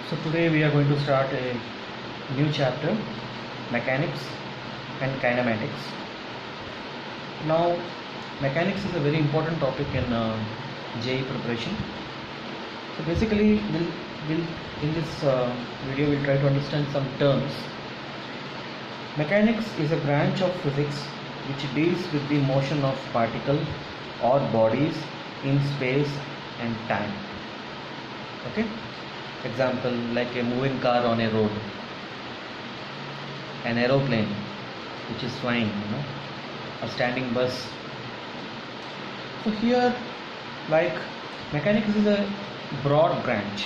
So today we are going to start a new chapter, mechanics and kinematics. Now mechanics is a very important topic in JEE preparation. So basically we'll in this video we'll try to understand some terms. Mechanics is a branch of physics which deals with the motion of particles or bodies in space and time. Okay, example like a moving car on a road, an aeroplane which is flying, a standing bus. So here, like, mechanics is a broad branch.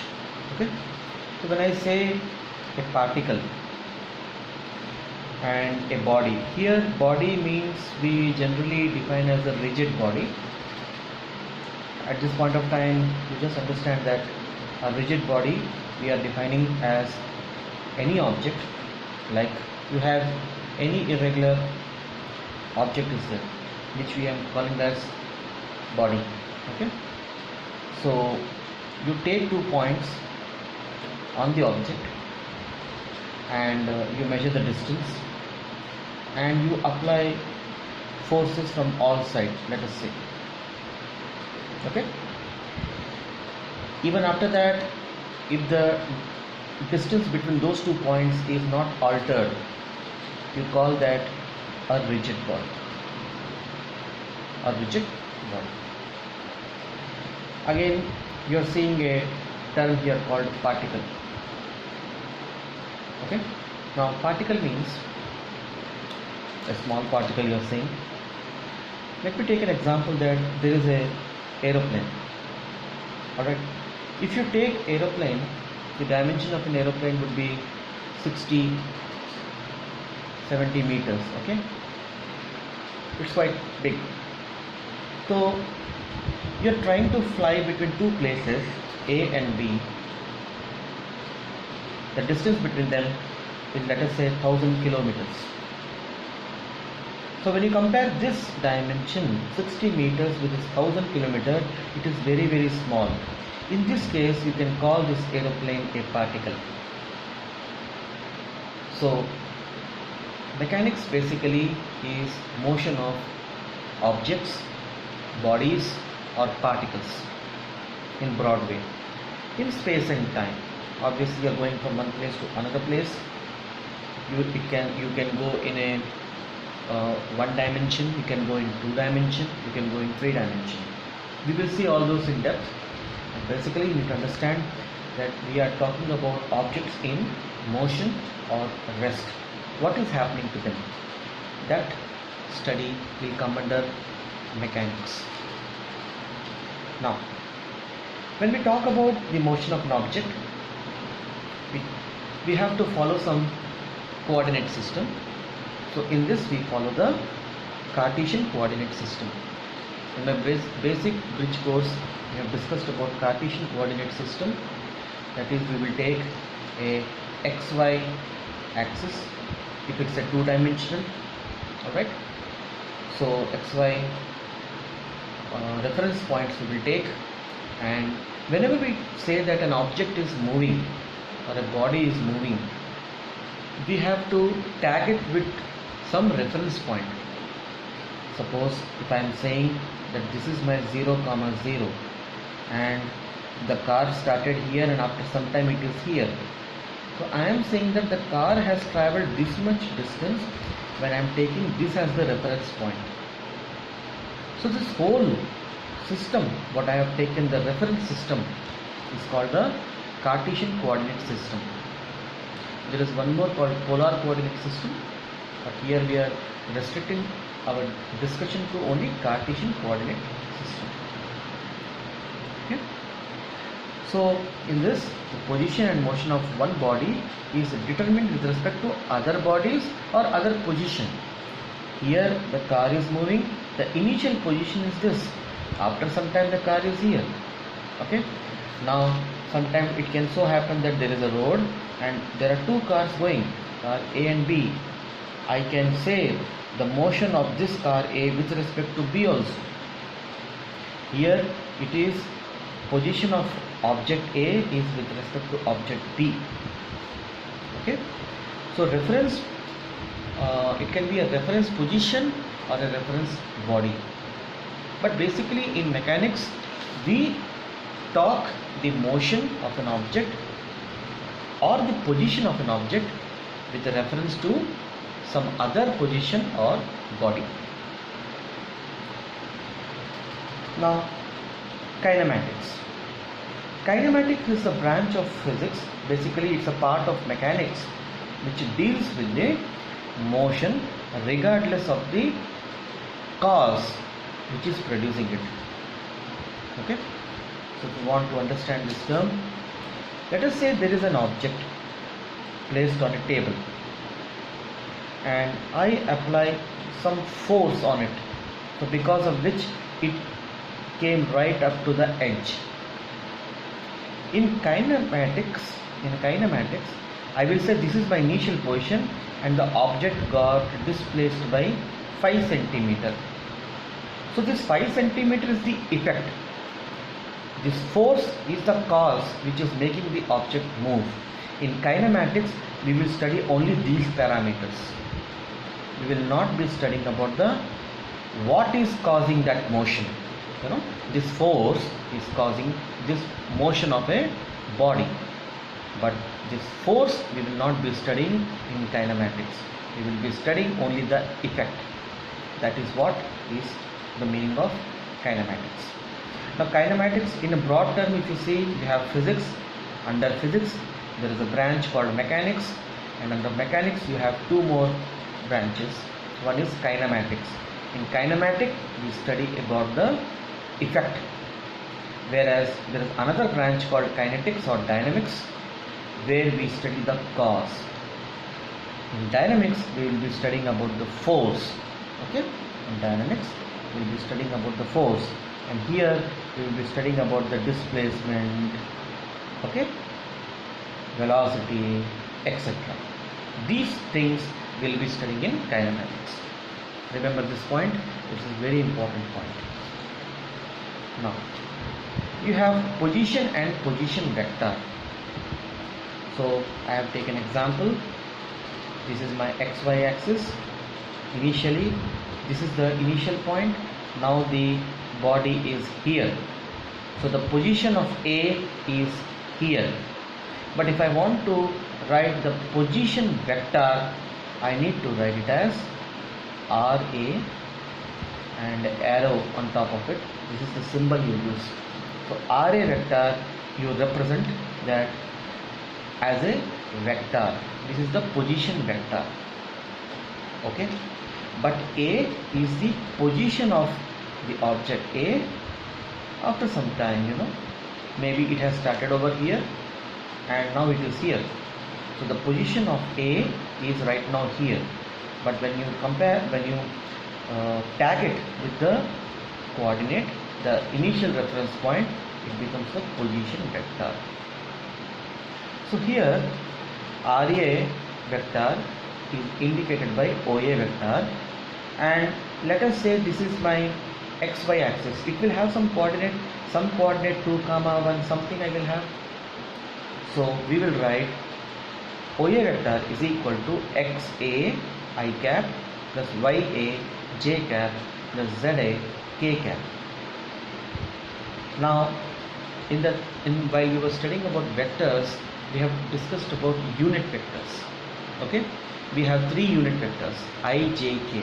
Okay, so when I say a particle and a body, here body means we generally define as a rigid body. At this point of time, you just understand that a rigid body we are defining as any object, like you have any irregular object is there, which we are calling as body. Okay, so you take 2 points on the object and you measure the distance and you apply forces from all sides, let us say. Okay, even after that, if the distance between those 2 points is not altered, you call that a rigid body. A rigid body. Again, you are seeing a term here called particle. Okay, now particle means a small particle you are saying. Let me take an example that there is a aeroplane. Alright, if you take aeroplane, the dimension of an aeroplane would be 60-70 meters. Okay, it's quite big. So you are trying to fly between two places, A and B. The distance between them is, let us say, 1000 kilometers. So when you compare this dimension 60 meters with this 1000 kilometers, it is very, very small. In this case, you can call this aeroplane a particle. So mechanics basically is motion of objects, bodies or particles in broad way in space and time. Obviously you are going from one place to another place. You can go in a one dimension, you can go in 2 dimension, you can go in 3 dimension. We will see all those in depth. Basically you need to understand that we are talking about objects in motion or rest. What is happening to them? That study will come under mechanics. Now when we talk about the motion of an object, we have to follow some coordinate system. So in this we follow the Cartesian coordinate system. In the basic bridge course we have discussed about Cartesian coordinate system. That is, we will take a XY axis if it's a 2-dimensional. Alright, so XY reference points we will take, and whenever we say that an object is moving or a body is moving, we have to tag it with some reference point. Suppose if I am saying that this is my 0, 0 and the car started here and after some time it is here. So I am saying that the car has traveled this much distance when I am taking this as the reference point. So this whole system, what I have taken, the reference system, is called the Cartesian coordinate system. There is one more called polar coordinate system, but here we are restricting our discussion to only Cartesian coordinate system. Okay. So in this, the position and motion of one body is determined with respect to other bodies or other position. Here the car is moving, the initial position is this, after some time the car is here. Okay, now sometimes it can so happen that there is a road and there are 2 cars going, car A and B. I can say the motion of this car A with respect to B also. Here it is position of object A is with respect to object B. Okay, so reference, it can be a reference position or a reference body, but basically in mechanics we talk the motion of an object or the position of an object with reference to some other position or body. Now, kinematics. Kinematics is a branch of physics. Basically, it's a part of mechanics which deals with the motion regardless of the cause which is producing it. Okay, so if you want to understand this term, let us say there is an object placed on a table and I apply some force on it, so because of which it came right up to the edge. In kinematics, I will say this is my initial position and the object got displaced by 5 centimeter. So this 5 centimeter is the effect. This force is the cause which is making the object move. In kinematics, we will study only these parameters. We will not be studying about the what is causing that motion. You know, this force is causing this motion of a body, but this force we will not be studying in kinematics. We will be studying only the effect. That is what is the meaning of kinematics. Now, kinematics in a broad term, if you see, we have physics. Under physics there is a branch called mechanics, and under mechanics you have two more branches. One is kinematics. In kinematic we study about the effect, whereas there is another branch called kinetics or dynamics, where we study the cause. In dynamics we will be studying about the force. Okay, in dynamics we will be studying about the force, and here we will be studying about the displacement, okay, velocity, etc. These things we will be studying in kinematics. Remember this point, this is very important point. Now, you have position and position vector. So I have taken example. This is my xy axis. Initially, this is the initial point. Now the body is here. So the position of A is here. But if I want to write the position vector, I need to write it as RA and arrow on top of it. This is the symbol you use. So RA vector, you represent that as a vector. This is the position vector. Okay, but A is the position of the object A after some time, you know, maybe it has started over here and now it is here. So the position of A is right now here, but when you compare, when you tag it with the coordinate, the initial reference point, it becomes the position vector. So here RA vector is indicated by OA vector, and let us say this is my xy axis. It will have some coordinate 2, 1, something I will have. So we will write OA vector is equal to XA I cap plus YA J cap plus ZA K cap. Now while we were studying about vectors, we have discussed about unit vectors. Okay, we have 3 unit vectors I, J, K.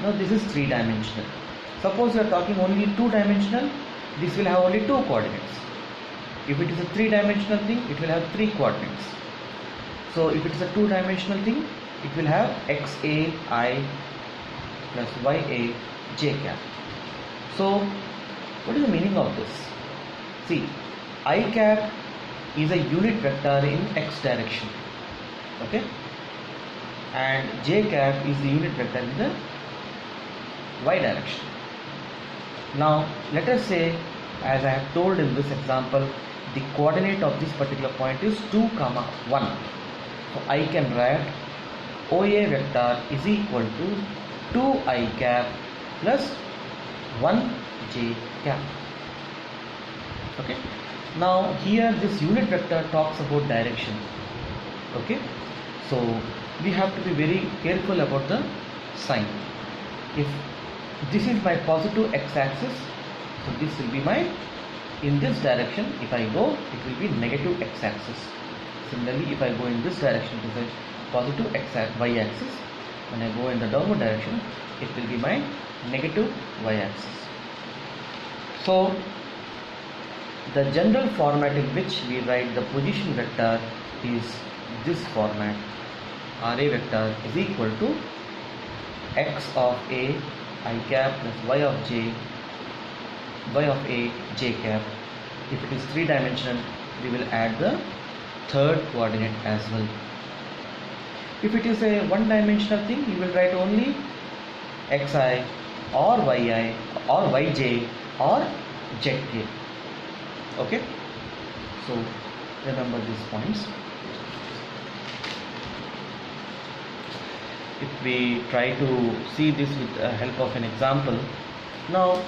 Now this is 3-dimensional. Suppose we are talking only 2-dimensional, this will have only 2 coordinates. If it is a 3-dimensional thing, it will have 3 coordinates. So if it is a 2-dimensional thing, it will have XA I plus YA J cap. So what is the meaning of this? See, I cap is a unit vector in X direction, okay, and J cap is the unit vector in the Y direction. Now let us say, as I have told in this example, the coordinate of this particular point is 2, 1. So I can write OA vector is equal to 2 I cap plus 1 J cap. Okay. Now here this unit vector talks about direction. Okay, so we have to be very careful about the sign. If this is my positive x-axis, so this will be my, in this direction if I go, it will be negative x-axis. Similarly, if I go in this direction, it is a positive y-axis. When I go in the downward direction, it will be my negative y-axis. So the general format in which we write the position vector is this format. RA vector is equal to x of a I cap plus y of a j cap. If it is 3-dimensional, we will add the third coordinate as well. If it is a 1-dimensional thing, you will write only xi or yi or yj or zk. Okay, so remember these points. If we try to see this with the help of an example, now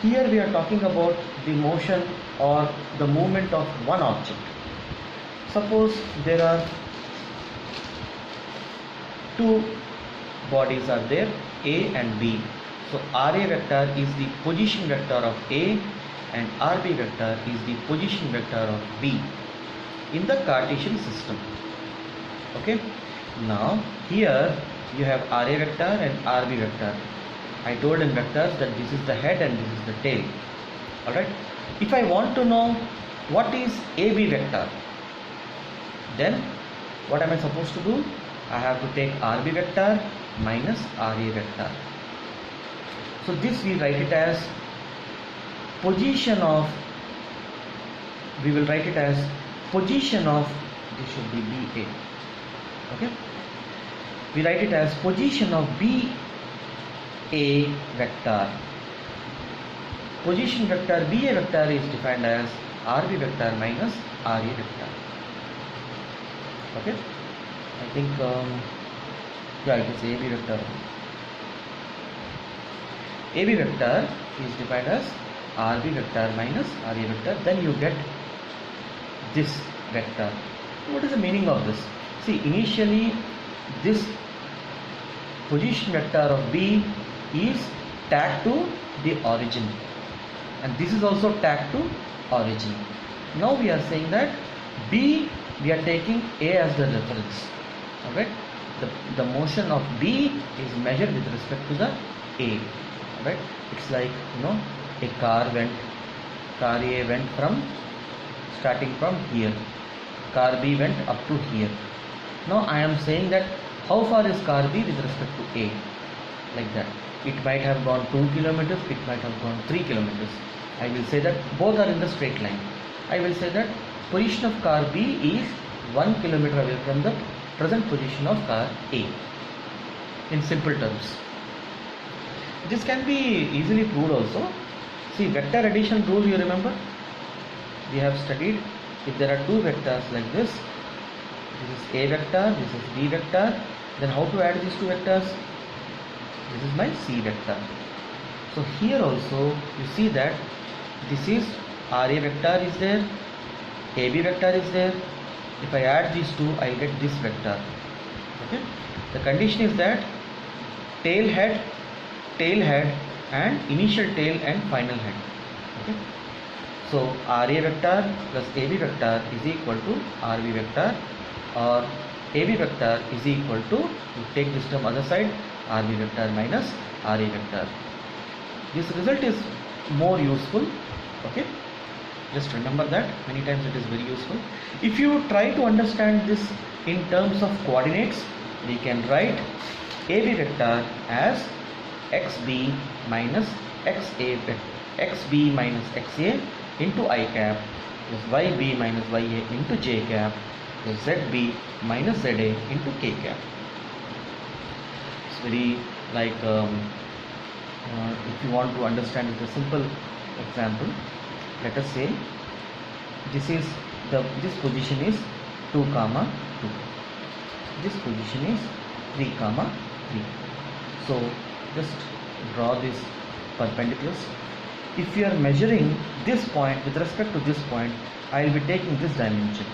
here we are talking about the motion or the movement of one object. Suppose there are two bodies are there, A and B. So RA vector is the position vector of A and RB vector is the position vector of B in the Cartesian system. Okay, now here you have RA vector and RB vector. I told in vectors that this is the head and this is the tail. Alright, if I want to know what is AB vector, then what am I supposed to do? I have to take RB vector minus RA vector. So this we write it as position of, we will write it as position of, this should be BA. Okay, we write it as position of BA vector. Position vector BA vector is defined as RB vector minus RA vector. Okay, I think yeah, it is AB vector. AB vector is defined as RB vector minus RA vector. Then you get this vector. What is the meaning of this? See, initially this position vector of B is tagged to the origin, and this is also tagged to origin. Now we are saying that B, we are taking A as the reference. Alright, the motion of B is measured with respect to the A. Alright, it's like, you know, a car A went from, starting from here, car B went up to here. Now I am saying that how far is car B with respect to A, like that. It might have gone 2 kilometers, it might have gone 3 kilometers. I will say that both are in the straight line. I will say that position of car B is 1 kilometer away from the present position of car A, in simple terms. This can be easily proved also. See, vector addition rule, you remember? We have studied, if there are two vectors like this is A vector, this is B vector, then how to add these two vectors? This is my C vector. So here also you see that this is RA vector is there, AB vector is there. If I add these two, I will get this vector. Okay, the condition is that tail head and initial tail and final head. Okay, so RA vector plus AB vector is equal to RB vector, or AB vector is equal to, you take this term other side, RB vector minus RA vector. This result is more useful. Okay, just remember that, many times it is very useful. If you try to understand this in terms of coordinates, we can write AB vector as xb minus xb minus xa into I cap plus yb minus ya into j cap plus zb minus za into k cap. It's very like if you want to understand with a simple example, let us say this is this position is 2, 2. This position is 3, 3. So just draw these perpendiculars. if we are measuring this point with respect to this point, I will be taking this dimension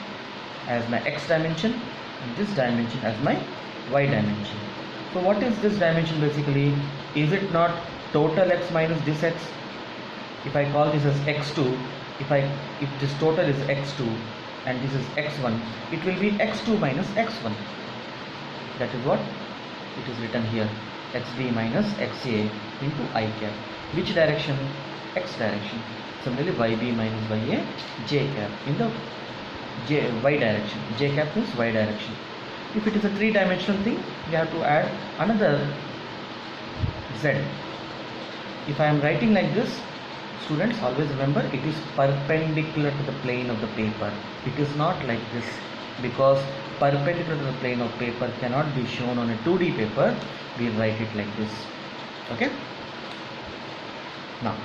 as my x dimension and this dimension as my y dimension. So what is this dimension basically? Is it not total x minus this x? If I call this as x2, if this total is x2 and this is x1, it will be x2 minus x1. That is what it is written here, xb minus xa into I cap. Which direction? X direction. Similarly, yb minus ya j cap in the y direction. J cap is y direction. If it is a three-dimensional thing, we have to add another z. If I am writing like this, students, always remember it is perpendicular to the plane of the paper. It is not like this, because perpendicular to the plane of paper cannot be shown on a 2D paper. We write it like this. Okay. Now,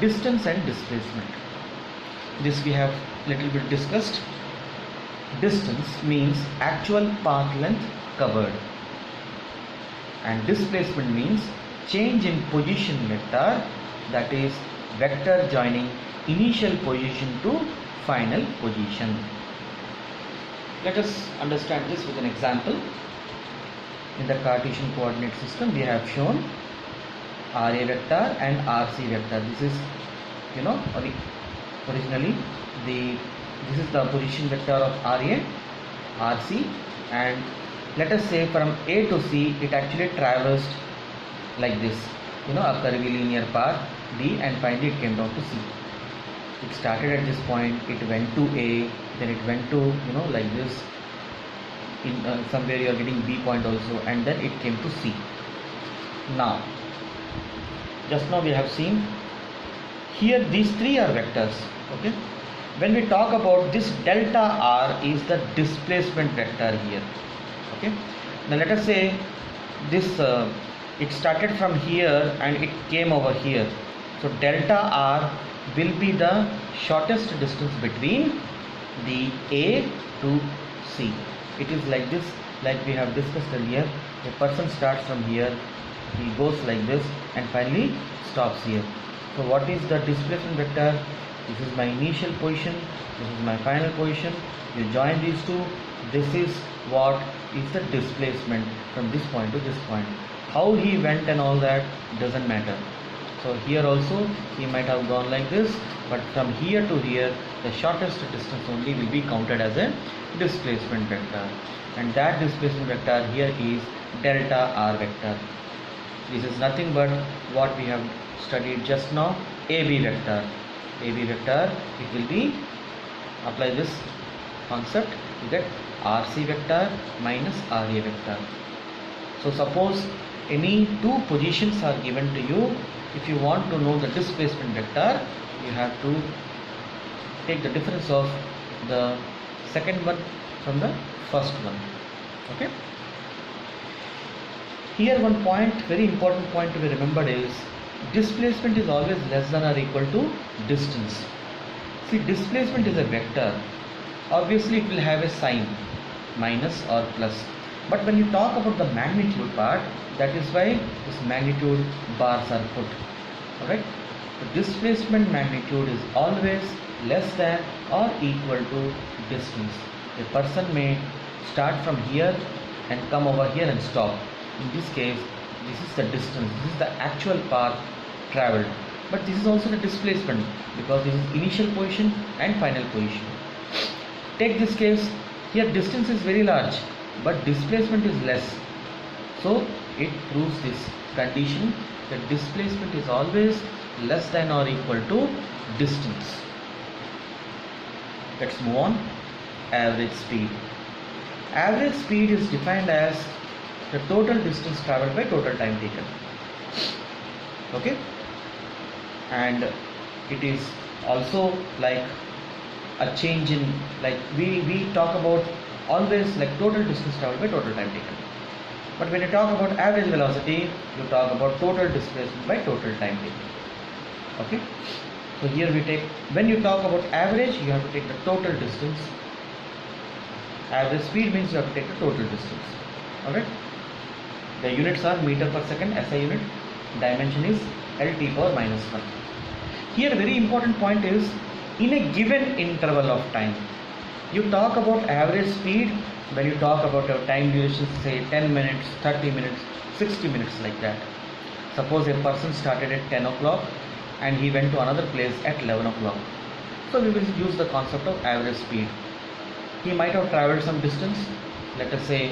distance and displacement. This we have little bit discussed. Distance means actual path length covered, and displacement means change in position vector, that is vector joining initial position to final position. Let us understand this with an example. In the Cartesian coordinate system, we have shown RA vector and RC vector. This is, originally this is the position vector of RA, RC, and let us say from A to C it actually traversed like this, a curvy linear path D, and finally it came down to C. It started at this point, it went to A, then it went to like this, in somewhere you are getting B point also, and then it came to C. Now, just now we have seen here these three are vectors. Okay, when we talk about this delta r is the displacement vector here. Okay, now let us say this it started from here and it came over here, so delta r will be the shortest distance between the A to C. It is like this, like we have discussed earlier. A person starts from here, he goes like this and finally stops here. So what is the displacement vector? This is my initial position, this is my final position. You join these two, this is what is the displacement from this point to this point. How he went and all that doesn't matter. So here also he might have gone like this, but from here to here the shortest distance only will be counted as a displacement vector, and that displacement vector here is delta r vector. This is nothing but what we have studied just now, AB vector. AB vector, it will be, apply this concept, you get RC vector minus RA vector. So suppose any two positions are given to you. If you want to know the displacement vector, you have to take the difference of the second one from the first one. Okay. Here one point, very important point to be remembered is displacement is always less than or equal to distance. See, displacement is a vector. Obviously it will have a sign, minus or plus. But when you talk about the magnitude part, that is why this magnitude bars are put. Alright. The displacement magnitude is always less than or equal to distance. A person may start from here and come over here and stop. In this case, this is the distance, this is the actual path traveled, but this is also the displacement, because this is initial position and final position. Take this case, here distance is very large but displacement is less, so it proves this condition that displacement is always less than or equal to distance. Let's move on. Average speed. Average speed is defined as the total distance traveled by total time taken. Okay, and it is also like a change in, like we talk about always like total distance traveled by total time taken, but when you talk about average velocity, you talk about total displacement by total time taken. Okay, so here we take, when you talk about average, you have to take the total distance. Average speed means you have to take the total distance. Alright, the units are meter per second SI unit, dimension is lt power minus 1. Here very important point is, in a given interval of time, you talk about average speed when you talk about your time duration, say 10 minutes, 30 minutes, 60 minutes, like that. Suppose a person started at 10 o'clock and he went to another place at 11 o'clock. So we will use the concept of average speed. He might have traveled some distance, let us say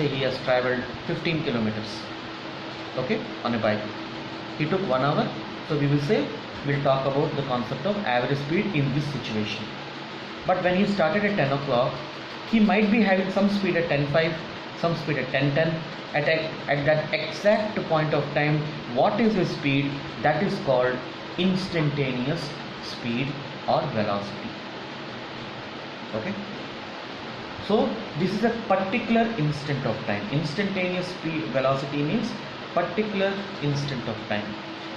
he has traveled 15 kilometers, okay, on a bike. He took 1 hour, so we'll talk about the concept of average speed in this situation. But when he started at 10 o'clock, he might be having some speed at 10:05, some speed at 10:10. At that exact point of time, what is his speed? That is called instantaneous speed or velocity. Okay. So this is a particular instant of time. Instantaneous speed velocity means particular instant of time,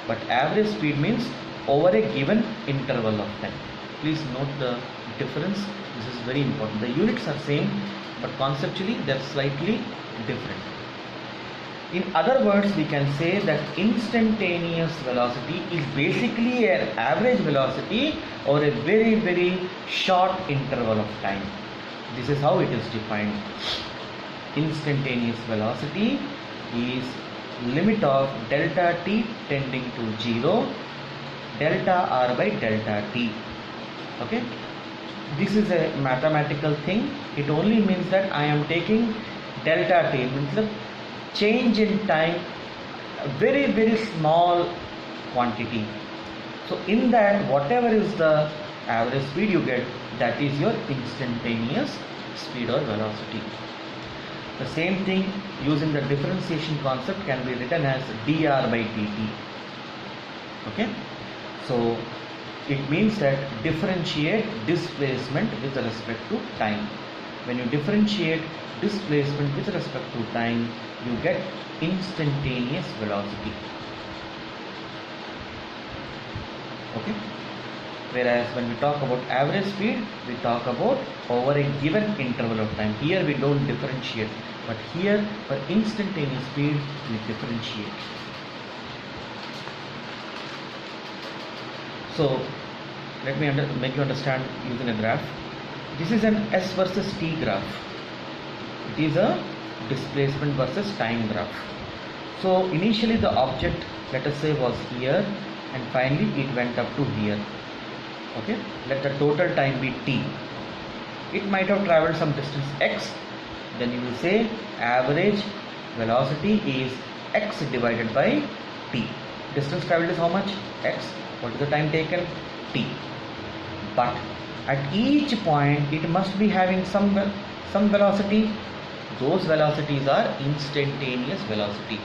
but average speed means over a given interval of time. Please note the difference. This is very important. The units are same, but conceptually they are slightly different. In other words, we can say that instantaneous velocity is basically an average velocity over a very, very short interval of time. This is how it is defined. Instantaneous velocity is limit of delta t tending to 0, delta r by delta t. Okay. This is a mathematical thing. It only means that I am taking delta t, means the change in time, a very, very small quantity. So in that, whatever is the average speed you get, that is your instantaneous speed or velocity. The same thing using the differentiation concept can be written as dr by dt. Okay, so it means that differentiate displacement with respect to time. When you differentiate displacement with respect to time, you get instantaneous velocity. Okay. Whereas when we talk about average speed, we talk about over a given interval of time. Here we don't differentiate, but here for instantaneous speed we differentiate. So let me make you understand using a graph. This is an S versus T graph. It is a displacement versus time graph. So initially the object, let us say, was here, and finally it went up to here. Okay, let the total time be t. It might have traveled some distance x. Then you will say average velocity is x divided by t. Distance traveled is how much? X. What is the time taken? T. But at each point it must be having some velocity. Those velocities are instantaneous velocity.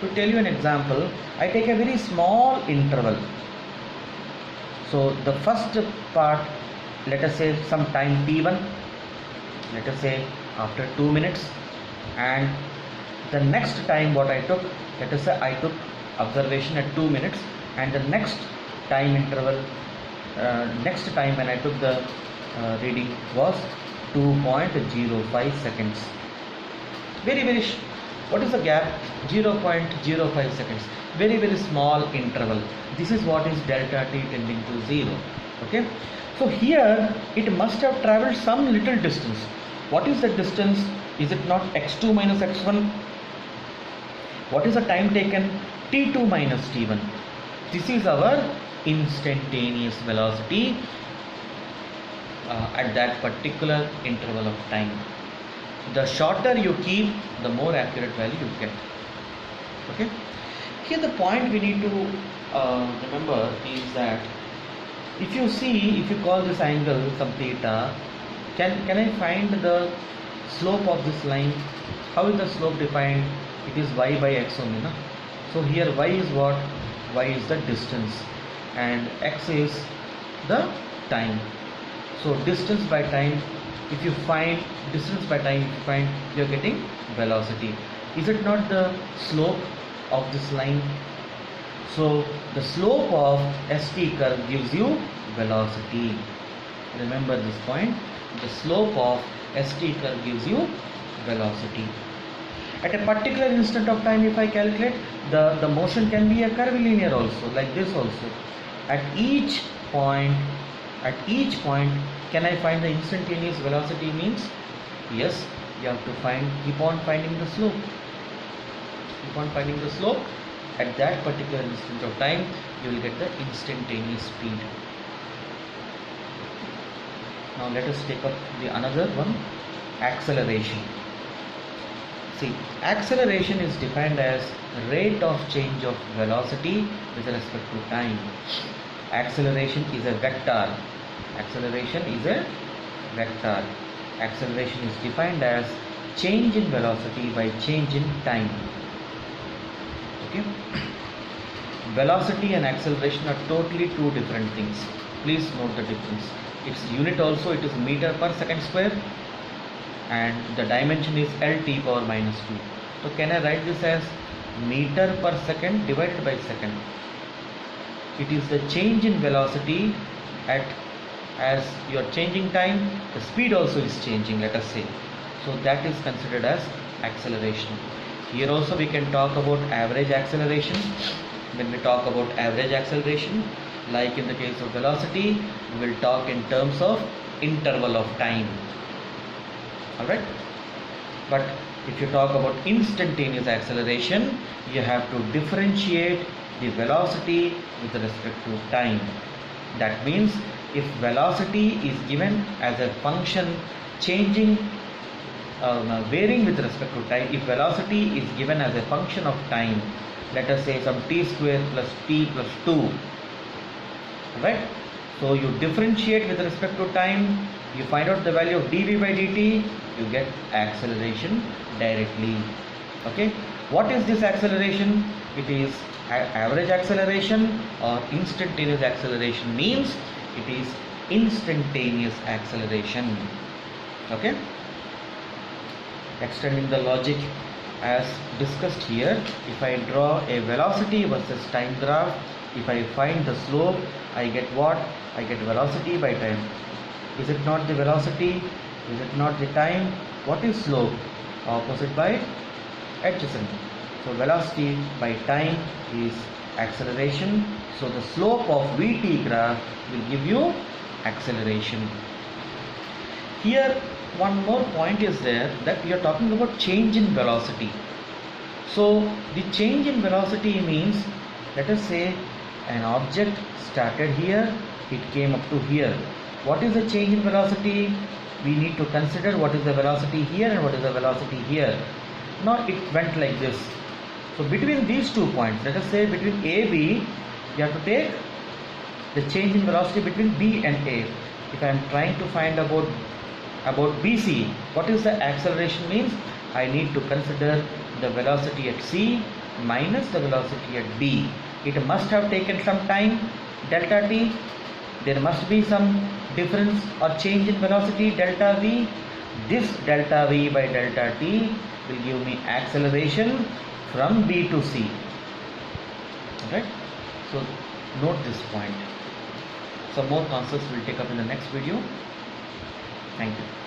To tell you an example, I take a very small interval. So the first part, let us say some time t1, let us say after 2 minutes, and the next time what I took, let us say I took observation at 2 minutes, and the next time interval, next time when I took the reading was 2.05 seconds. Very, very what is the gap? 0.05 seconds. Very, very small interval. This is what is delta t tending to 0. Okay. So here it must have traveled some little distance. What is the distance? Is it not x2 minus x1? What is the time taken? t2 minus t1. This is our instantaneous velocity at that particular interval of time. The shorter you keep, the more accurate value you get. Okay. Here the point we need to remember is that if you call this angle some theta, can I find the slope of this line? How is the slope defined? It is y by x only, na? So here y is what? Y is the distance and x is the time. So distance by time, if you find distance by time, you are getting velocity. Is it not the slope of this line? So the slope of ST curve gives you velocity. Remember this point. The slope of ST curve gives you velocity. At a particular instant of time, if I calculate, the motion can be a curvilinear also, like this also. At each point, can I find the instantaneous velocity means? Yes, you have to keep on finding the slope. Keep on finding the slope. At that particular instant of time, you will get the instantaneous speed. Now let us take up the another one, acceleration. See, acceleration is defined as rate of change of velocity with respect to time. Acceleration is a vector. Acceleration is a vector. Acceleration is defined as change in velocity by change in time. Okay. Velocity and acceleration are totally two different things. Please note the difference. Its unit also, it is meter per second square, and the dimension is Lt power minus 2. So can I write this as meter per second divided by second? It is the change in velocity as you are changing time, the speed also is changing, let us say. So that is considered as acceleration. Here also we can talk about average acceleration. When we talk about average acceleration, like in the case of velocity, we will talk in terms of interval of time. Alright? But if you talk about instantaneous acceleration, you have to differentiate the velocity with respect to time. That means if velocity is given as a function changing, varying with respect to time, if velocity is given as a function of time, let us say some t square plus t plus 2, right? So you differentiate with respect to time, you find out the value of dv by dt, you get acceleration directly. Okay, what is this acceleration? It is average acceleration or instantaneous acceleration, means it is instantaneous acceleration. Okay, extending the logic as discussed here, if I draw a velocity versus time graph, if I find the slope, I get what? I get velocity by time. Is it not the velocity? Is it not the time? What is slope? Opposite by adjacent. So velocity by time is acceleration. So the slope of Vt graph will give you acceleration. Here one more point is there, that we are talking about change in velocity. So the change in velocity means, let us say an object started here, it came up to here. What is the change in velocity? We need to consider what is the velocity here and what is the velocity here. Now it went like this. So between these 2 points, let us say between A, B, you have to take the change in velocity between B and A. If I am trying to find about BC, what is the acceleration means? I need to consider the velocity at C minus the velocity at B. It must have taken some time, delta t. There must be some difference or change in velocity, delta v. This delta v by delta t will give me acceleration from B to C. Right? So note this point. Some more concepts we'll take up in the next video. Thank you.